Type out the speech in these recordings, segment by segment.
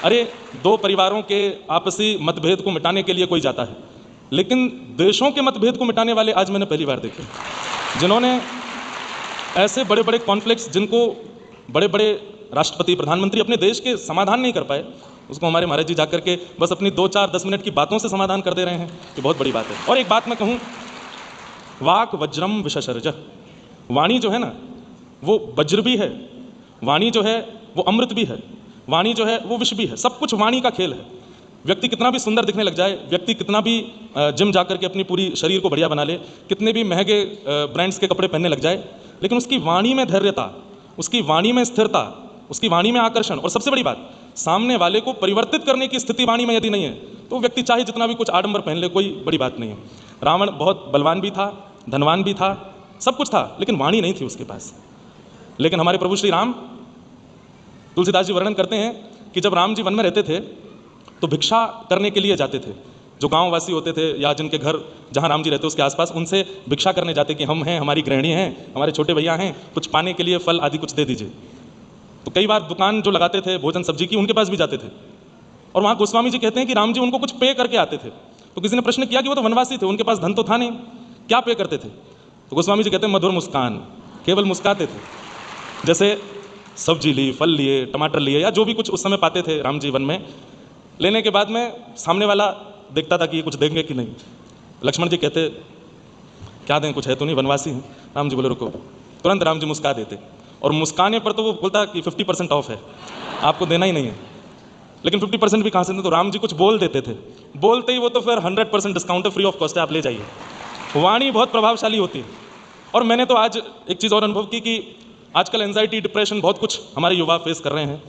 अरे, दो परिवारों के आपसी मतभेद को मिटाने के लिए कोई जाता है, लेकिन देशों के मतभेद को मिटाने वाले आज मैंने पहली बार देखे, जिन्होंने ऐसे बड़े बड़े कॉन्फ्लिक्ट्स जिनको बड़े बड़े राष्ट्रपति प्रधानमंत्री अपने देश के समाधान नहीं कर पाए, उसको हमारे महाराज जी जाकर के बस अपनी 2-4-10 मिनट की बातों से समाधान कर दे रहे हैं। ये बहुत बड़ी बात है। और एक बात मैं कहूँ, वाक वज्रम विषसर्ज, वाणी जो है ना वो वज्र भी है, वाणी जो है वो अमृत भी है, वाणी जो है वो विष भी है। सब कुछ वाणी का खेल है। व्यक्ति कितना भी सुंदर दिखने लग जाए, व्यक्ति कितना भी जिम जाकर के अपनी पूरी शरीर को बढ़िया बना ले, कितने भी महंगे ब्रांड्स के कपड़े पहनने लग जाए, लेकिन उसकी वाणी में धैर्यता, उसकी वाणी में स्थिरता, उसकी वाणी में आकर्षण, और सबसे बड़ी बात, सामने वाले को परिवर्तित करने की स्थिति वाणी में यदि नहीं है तो व्यक्ति चाहे जितना भी कुछ आडंबर पहन ले, कोई बड़ी बात नहीं है। रावण बहुत बलवान भी था, धनवान भी था, सब कुछ था, लेकिन वाणी नहीं थी उसके पास। लेकिन हमारे प्रभु श्री राम, तुलसीदास जी वर्णन करते हैं कि जब राम जी वन में रहते थे तो भिक्षा करने के लिए जाते थे। जो गांववासी होते थे या जिनके घर जहां राम जी रहते उसके आसपास, उनसे भिक्षा करने जाते कि हम हैं, हमारी गृहिणी हैं, हमारे छोटे भैया हैं, कुछ पाने के लिए फल आदि कुछ दे दीजिए। तो कई बार दुकान जो लगाते थे भोजन सब्जी की, उनके पास भी जाते थे, और वहाँ गोस्वामी जी कहते हैं कि राम जी उनको कुछ पे करके आते थे। तो किसी ने प्रश्न किया कि वो तो वनवासी थे, उनके पास धन तो था नहीं, क्या पे करते थे? तो गोस्वामी जी कहते हैं मधुर मुस्कान, केवल मुस्काते थे। जैसे सब्जी ली, फल लिए, टमाटर लिए, या जो भी कुछ उस समय पाते थे राम जी वन में, लेने के बाद में सामने वाला देखता था कि ये कुछ देंगे कि नहीं। लक्ष्मण जी कहते क्या दें, कुछ है तो नहीं, वनवासी हैं। राम जी बोले रुको, तुरंत राम जी मुस्का देते, और मुस्काने पर तो वो बोलता कि 50% ऑफ है, आपको देना ही नहीं है। लेकिन 50% भी कहाँ से दें, तो राम जी कुछ बोल देते थे, बोलते ही वो तो फिर 100% डिस्काउंट है, फ्री ऑफ कॉस्ट है, आप ले जाइए। वाणी बहुत प्रभावशाली होती है। और मैंने तो आज एक चीज़ और अनुभव की कि आजकल एंजाइटी, डिप्रेशन, बहुत कुछ हमारे युवा फेस कर रहे हैं,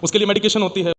उसके लिए मेडिकेशन होती है।